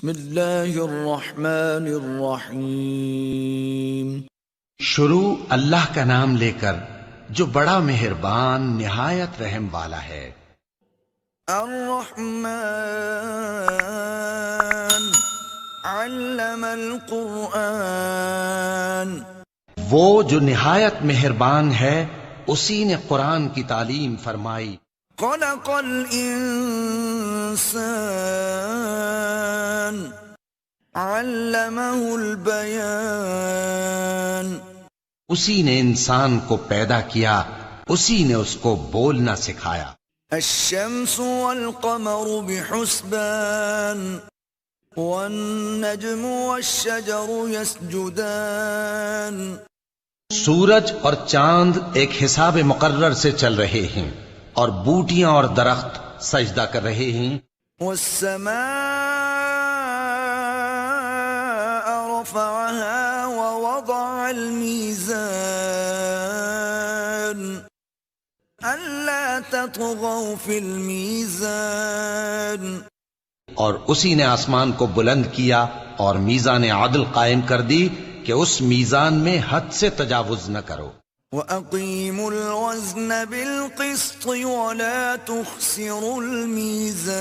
بسم اللہ الرحمن الرحیم۔ شروع اللہ کا نام لے کر جو بڑا مہربان نہایت رحم والا ہے۔ الرحمن علم القرآن، وہ جو نہایت مہربان ہے اسی نے قرآن کی تعلیم فرمائی۔ خلق الانسان علمہ البیان، اسی نے انسان کو پیدا کیا، اسی نے اس کو بولنا سکھایا۔ الشمس والقمر بحسبان والنجم والشجر يسجدان، سورج اور چاند ایک حساب مقرر سے چل رہے ہیں اور بوٹیاں اور درخت سجدہ کر رہے ہیں۔ والسماء رفعها ووضع الميزان ألا تطغوا في الميزان، اور اسی نے آسمان کو بلند کیا اور میزان عدل قائم کر دی کہ اس میزان میں حد سے تجاوز نہ کرو۔ وَأَقِيمُوا الْوَزْنَ بِالْقِسْطِ وَلَا تُخْسِرُوا الْمِيزَانَ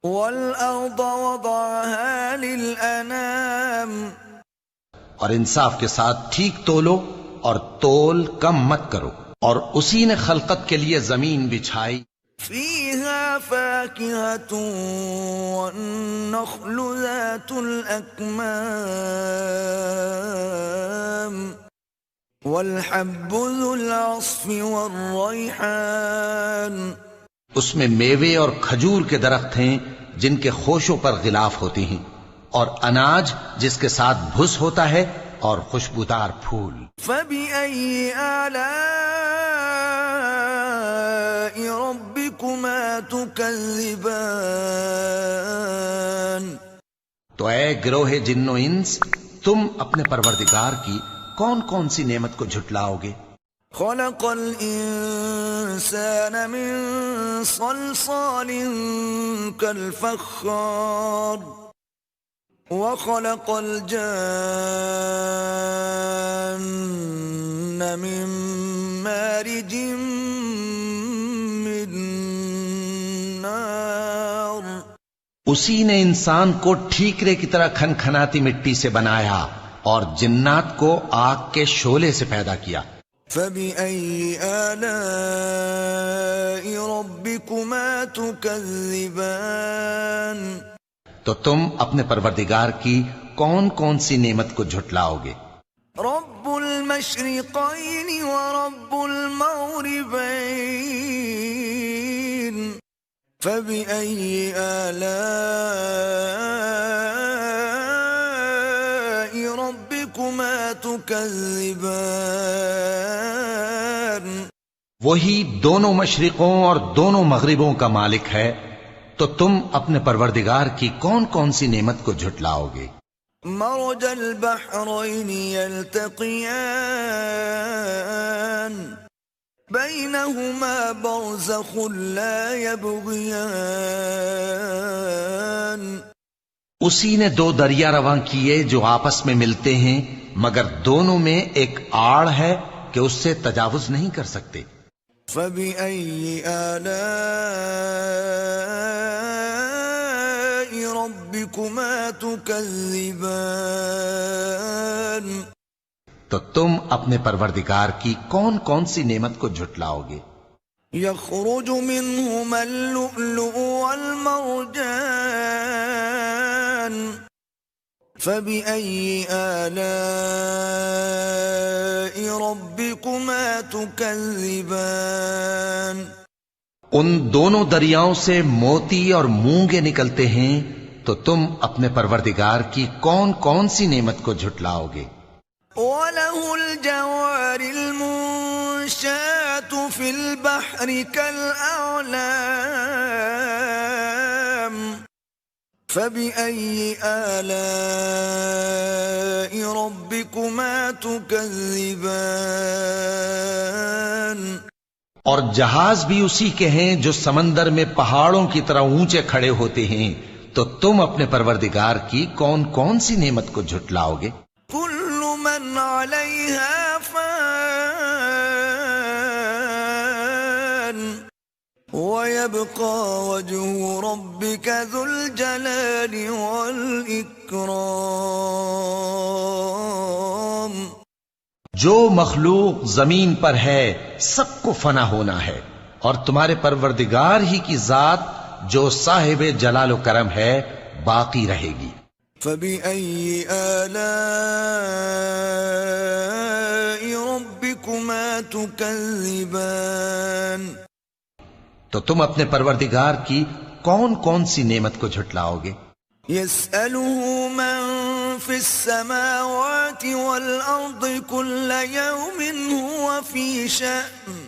وَالْأَرْضَ وَضَعَهَا لِلْأَنَامِ، اور انصاف کے ساتھ ٹھیک تولو اور تول کم مت کرو، اور اسی نے خلقت کے لیے زمین بچھائی۔ فِيهَا فَاكِهَةٌ وَالنَّخْلُ ذَاتُ الْأَكْمَامِ وَالْحَبُّ ذُو الْعَصْفِ وَالرَّيْحَانُ، اس میں میوے اور کھجور کے درخت ہیں جن کے خوشوں پر غلاف ہوتی ہیں، اور اناج جس کے ساتھ بھس ہوتا ہے، اور خوشبودار پھول۔ فَبِأَيِّ آلَاءِ رَبِّكُمَا تُكَذِّبَانِ، تو اے گروہ جن و انس، تم اپنے پروردگار کی کون کون سی نعمت کو جھٹلاؤ گے؟ خلق الانسان من صلصال كالفخار وخلق الجان من مارج من نار، اسی نے انسان کو ٹھیکرے کی طرح کھنکھناتی مٹی سے بنایا اور جنات کو آگ کے شعلے سے پیدا کیا۔ فَبِأَيِّ آلَاءِ رَبِّكُمَا تُكَذِّبَانِ، تو تم اپنے پروردگار کی کون کون سی نعمت کو جھٹلاؤ گے؟ رب المشرقین ورب المغربین، فَبِأَيِّ آلَاءِ رَبِّكُمَا تُكَذِّبَانِ، وہی دونوں مشرقوں اور دونوں مغربوں کا مالک ہے، تو تم اپنے پروردگار کی کون کون سی نعمت کو جھٹلاؤ گے؟ مرج البحرین یلتقیان بینہما برزخ لا یبغیان، اسی نے دو دریا رواں کیے جو آپس میں ملتے ہیں، مگر دونوں میں ایک آڑ ہے کہ اس سے تجاوز نہیں کر سکتے۔ فَبِأَيِّ آلَاءِ رَبِّكُمَا تُكَذِّبَانِ، تو تم اپنے پروردگار کی کون کون سی نعمت کو جھٹلاؤ گے؟ يخرج منهما اللؤلؤ والمرجان، فَبِأَيِّ آلَاءِ رَبِّكُمَا تُكَذِّبَانِ، ان دونوں دریاؤں سے موتی اور مونگے نکلتے ہیں، تو تم اپنے پروردگار کی کون کون سی نعمت کو جھٹلاؤ گے؟ وَلَهُ الْجَوَارِ الْمُنشَآتُ فِي الْبَحْرِ كَالْأَعْلَامِ، فَبِأَيِّ آلَاءِ رَبِّكُمَا تُكَذِّبَانِ، اور جہاز بھی اسی کے ہیں جو سمندر میں پہاڑوں کی طرح اونچے کھڑے ہوتے ہیں، تو تم اپنے پروردگار کی کون کون سی نعمت کو جھٹلاؤ گے؟ كل من عليها فان ويبقى وجه ربك ذو الجلال والإكرام. جو مخلوق زمین پر ہے سب کو فنا ہونا ہے، اور تمہارے پروردگار ہی کی ذات جو صاحب جلال و کرم ہے باقی رہے گی. فبأي آلاء ربكما تكذبان. تو تم اپنے پروردگار کی کون کون سی نعمت کو جھٹلاؤ گے؟ يسأله من في السماوات والأرض كل يوم هو في شأن.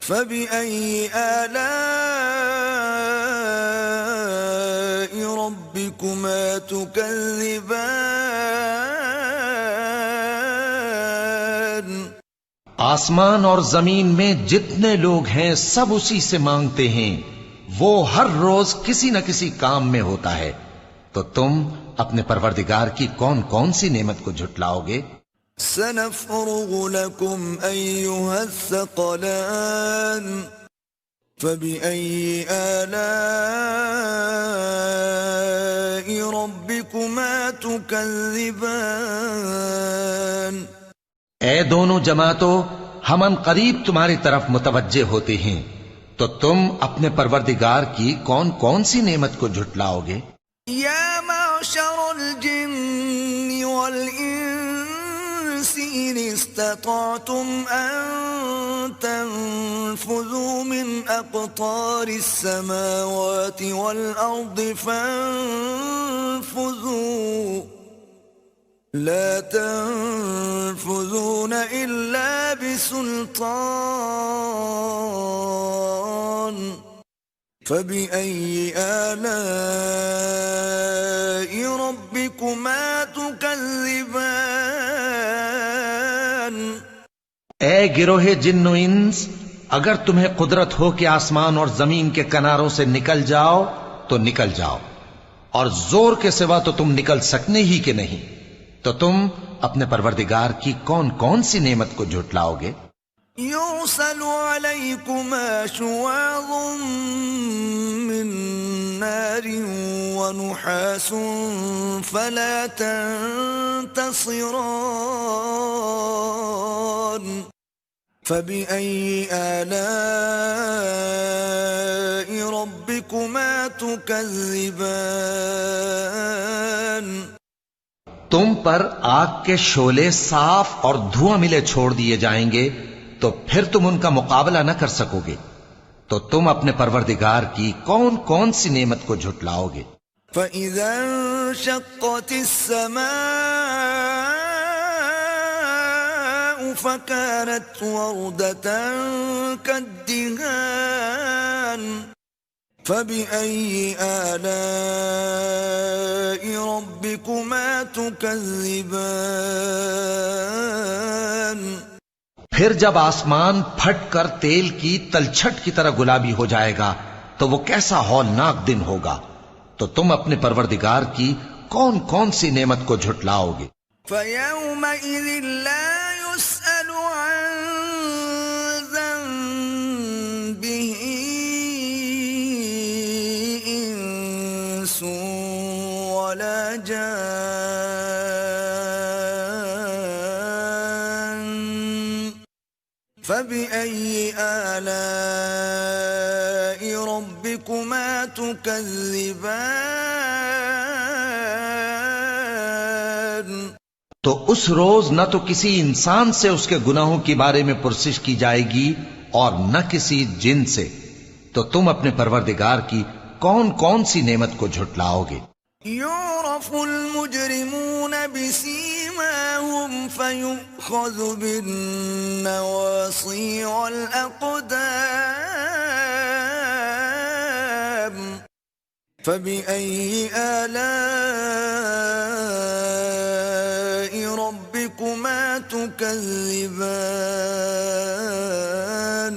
فبأي آلاء ربكما تكذبان. آسمان اور زمین میں جتنے لوگ ہیں سب اسی سے مانگتے ہیں، وہ ہر روز کسی نہ کسی کام میں ہوتا ہے، تو تم اپنے پروردگار کی کون کون سی نعمت کو جھٹلاؤ گے؟ سنفرغ لكم أيها الثقلان. فبأي آلاء ربكما تكذبان. اے دونوں جماعتوں، ہم ان قریب تمہاری طرف متوجہ ہوتے ہیں، تو تم اپنے پروردگار کی کون کون سی نعمت کو جھٹلاؤ گے؟ يا معشر الجن والإنس إن استطعتم أن تنفذوا من أقطار السماوات والأرض فانفذوا لا تنفذون إلا بسلطان. فبأي آلاء ربكما تكذبان. اے گروہ جن و انس، اگر تمہیں قدرت ہو کہ آسمان اور زمین کے کناروں سے نکل جاؤ تو نکل جاؤ، اور زور کے سوا تو تم نکل سکنے ہی کہ نہیں، تو تم اپنے پروردگار کی کون کون سی نعمت کو جھٹلاؤ گے؟ يرسل عليكما شواظ من نار ونحاس فلا تنتصران. فبأي آلاء ربكما تكذبان. تم پر آگ کے شعلے صاف اور دھواں ملے چھوڑ دیے جائیں گے، تو پھر تم ان کا مقابلہ نہ کر سکو گے، تو تم اپنے پروردگار کی کون کون سی نعمت کو جھٹلاؤ گے؟ فَإِذَا انشَقَّتِ السَّمَاءُ فَكَانَتْ وَرْدَةً كَالدِّهَانِ. فَبِأَيِّ آلَاءِ رَبِّكُمَا تُكَذِّبَانِ. پھر جب آسمان پھٹ کر تیل کی تلچھٹ کی طرح گلابی ہو جائے گا تو وہ کیسا ہولناک دن ہوگا، تو تم اپنے پروردگار کی کون کون سی نعمت کو جھٹلاؤ گے؟ فَيَوْمَئِذٍ لَا يُسْأَلُ عَن ذَنبِهِ إِنسٌ وَلَا جَانٌّ. فَبِأَيِّ آلَاءِ رَبِّكُمَا تُكَذِّبَانِ. تو اس روز نہ تو کسی انسان سے اس کے گناہوں کے بارے میں پرسش کی جائے گی اور نہ کسی جن سے، تو تم اپنے پروردگار کی کون کون سی نعمت کو جھٹلاؤ گے؟ يُعْرَفُ الْمُجْرِمُونَ بِسِيمَاهُمْ فَيُؤْخَذُ بِالنَّوَاصِي وَالْأَقْدَامِ. فَبِأَيِّ آلَاءِ رَبِّكُمَا تُكَذِّبَانِ.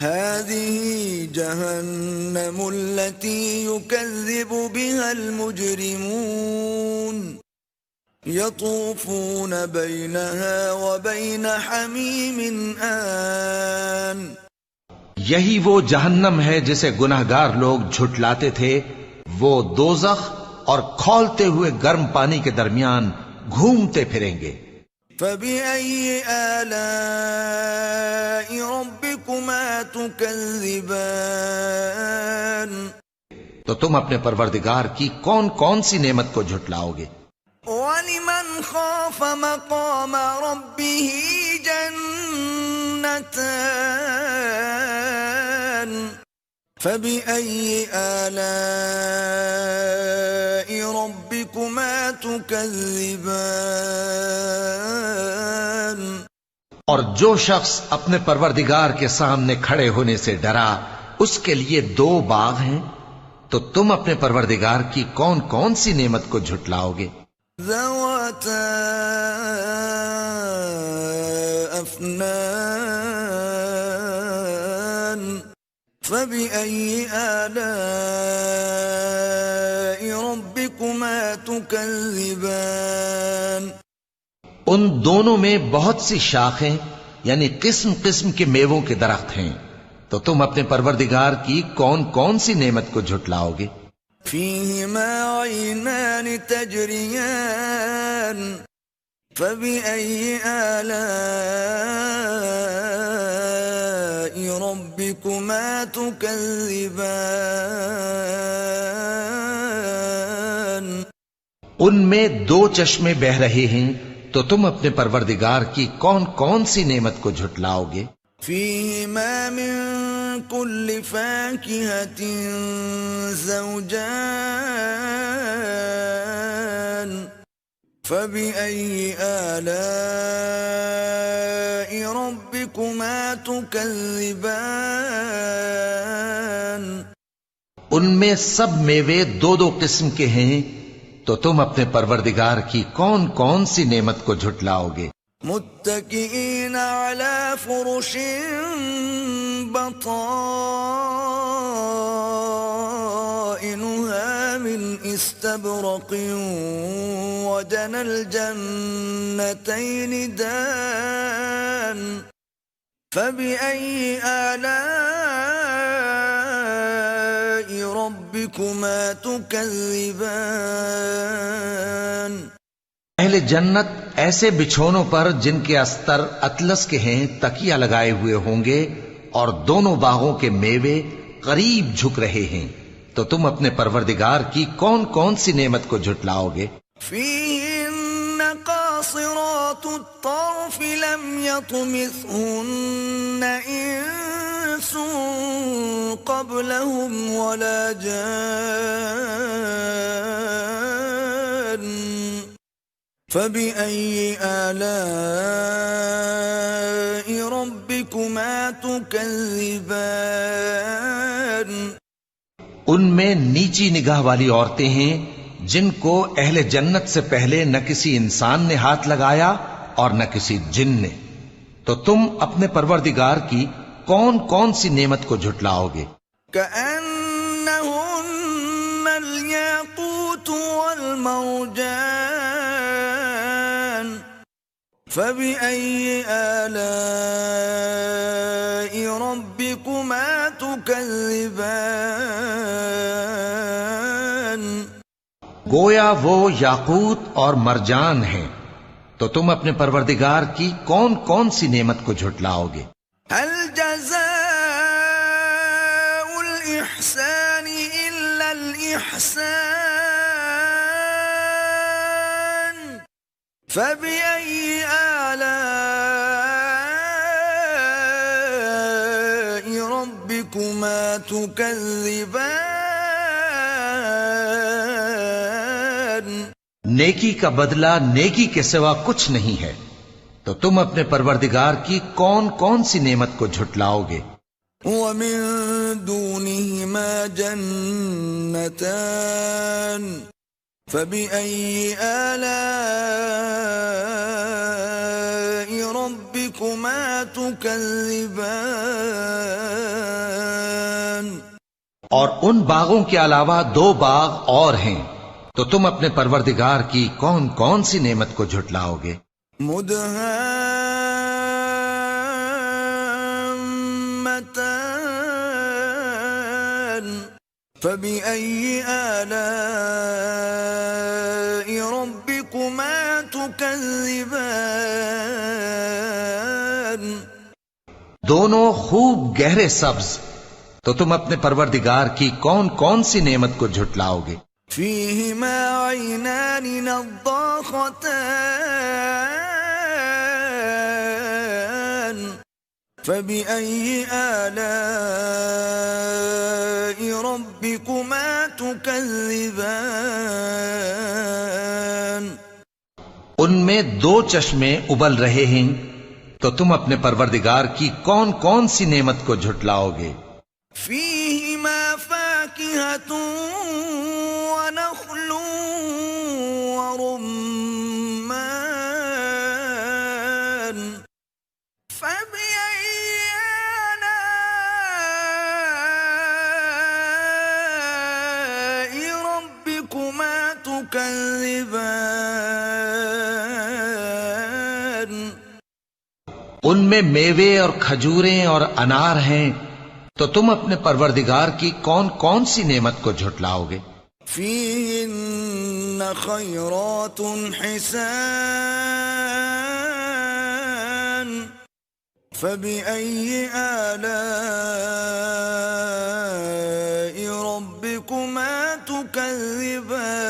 هذه جهنم التي يكذب بها المجرمون يطوفون بينها وبين حميم آن یہی وہ جہنم ہے جسے گناہگار لوگ جھٹلاتے تھے، وہ دوزخ اور کھولتے ہوئے گرم پانی کے درمیان گھومتے پھریں گے۔ فَبِأَيِّ آلَاءِ رَبِّكُمَا تُكَذِّبَانِ تو تم اپنے پروردگار کی کون کون سی نعمت کو جھٹلاؤ گے؟ وَلِمَنْ خَافَ مَقَامَ رَبِّهِ جَنَّتَانِ فَبِأَيِّ آلَاءِ رَبِّكُمَا تُكَذِّبَانِ اور جو شخص اپنے پروردگار کے سامنے کھڑے ہونے سے ڈرا اس کے لیے دو باغ ہیں، تو تم اپنے پروردگار کی کون کون سی نعمت کو جھٹلاؤ گے؟ ذواتا افنان فبأي آلاء ربكما تكذبان ان دونوں میں بہت سی شاخیں یعنی قسم قسم کے میووں کے درخت ہیں، تو تم اپنے پروردگار کی کون کون سی نعمت کو جھٹلاؤ گے؟ فيهما عينان تجريان فبأي آلاء ربكما تكذبان ان میں دو چشمے بہ رہے ہیں، تو تم اپنے پروردگار کی کون کون سی نعمت کو جھٹلاؤ گے؟ فيهما من كل فاكهة زوجان فبأي آلاء ربكما تكذبان ان میں سب میوے دو دو قسم کے ہیں، تو تم اپنے پروردگار کی کون کون سی نعمت کو جھٹلاؤ گے؟ متكئين على فرش بطائنها من استبرق وجنى الجنتين دان فبأي آلاء ربكما تكذبان اہل جنت ایسے بچھونوں پر جن کے استر اطلس کے ہیں تکیہ لگائے ہوئے ہوں گے، اور دونوں باغوں کے میوے قریب جھک رہے ہیں، تو تم اپنے پروردگار کی کون کون سی نعمت کو جھٹلاؤ گے؟ فيهن قاصرات الطرف لم يطمثهن إنس قبلهم ولا جان فبأي آلاء ربكما تكذبان ان میں نیچی نگاہ والی عورتیں ہیں جن کو اہل جنت سے پہلے نہ کسی انسان نے ہاتھ لگایا اور نہ کسی جن نے، تو تم اپنے پروردگار کی کون کون سی نعمت کو جھٹلاؤ گے؟ كأنهن الياقوت والمرجان فبأي آلاء ربكما تكذبان گویا وہ یاقوت اور مرجان ہیں، تو تم اپنے پروردگار کی کون کون سی نعمت کو جھٹلاؤ گے؟ هل جزاء الإحسان إلا الإحسان فبأي آلاء ربكما تكذبان نیکی کا بدلہ نیکی کے سوا کچھ نہیں ہے، تو تم اپنے پروردگار کی کون کون سی نعمت کو جھٹلاؤ گے؟ ومن دونهما جنتان فبأي آلاء ربكما تكذبان اور ان باغوں کے علاوہ 2 باغ اور ہیں، تو تم اپنے پروردگار کی کون کون سی نعمت کو جھٹلاؤ گے؟ مدهامتان فبأي آلاء ربكما تكذبان دونوں خوب گہرے سبز، تو تم اپنے پروردگار کی کون کون سی نعمت کو جھٹلاؤ گے؟ فيهما عينان نضاختان فبأي آلاء ربكما تكذبان ان میں 2 چشمے ابل رہے ہیں، تو تم اپنے پروردگار کی کون کون سی نعمت کو جھٹلاؤ گے؟ فيهما فاكهة ونخل ورمان فبأي آلاء ربكما تكذبان ان میں میوے اور کھجوریں اور انار ہیں، تو تم اپنے پروردگار کی کون کون سی نعمت کو جھٹلاؤ گے؟ فيهن خيرات حسان فبأي آلاء ربكما تكذبان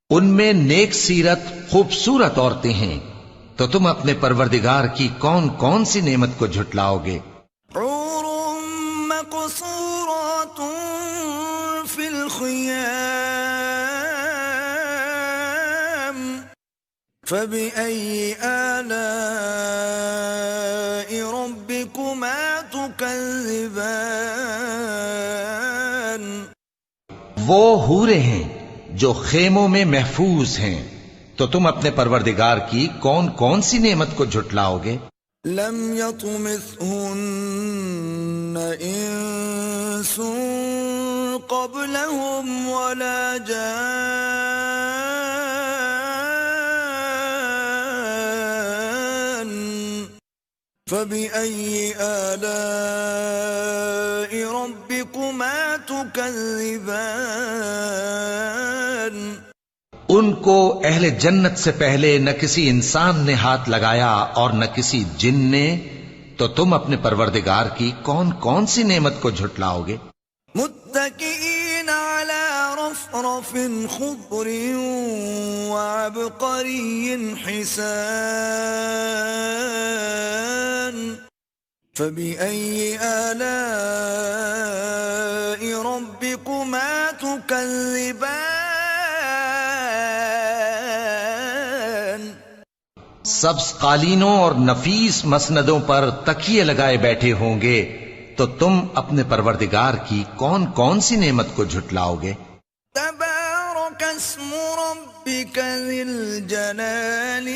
ان میں نیک سیرت خوبصورت عورتیں ہیں، تو تم اپنے پروردگار کی کون کون سی نعمت کو جھٹلاؤ گے؟ حور مقصورات في الخيام فبأي آلاء ربكما تكذبان وہ حوریں ہیں جو خیموں میں محفوظ ہیں، تو تم اپنے پروردگار کی کون کون سی نعمت کو جھٹلاؤ گے؟ لم يطمثهن انس قبلهم ولا جان فبأي آلاء ربكما تكذبان ان کو اہل جنت سے پہلے نہ کسی انسان نے ہاتھ لگایا اور نہ کسی جن نے، تو تم اپنے پروردگار کی کون کون سی نعمت کو جھٹلاؤ گے؟ متكئين على رفرف خضر وعبقري حسان فبأي آلاء ربكما تكذبان سبز قالینوں اور نفیس مسندوں پر تکیے لگائے بیٹھے ہوں گے، تو تم اپنے پروردگار کی کون کون سی نعمت کو جھٹلاؤ گے؟ تبارك اسم ربك ذي الجلال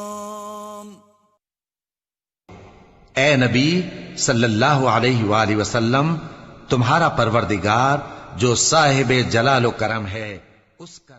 والإكرام اے نبی صلی اللہ علیہ وآلہ وسلم، تمہارا پروردگار جو صاحب جلال و کرم ہے، اس کا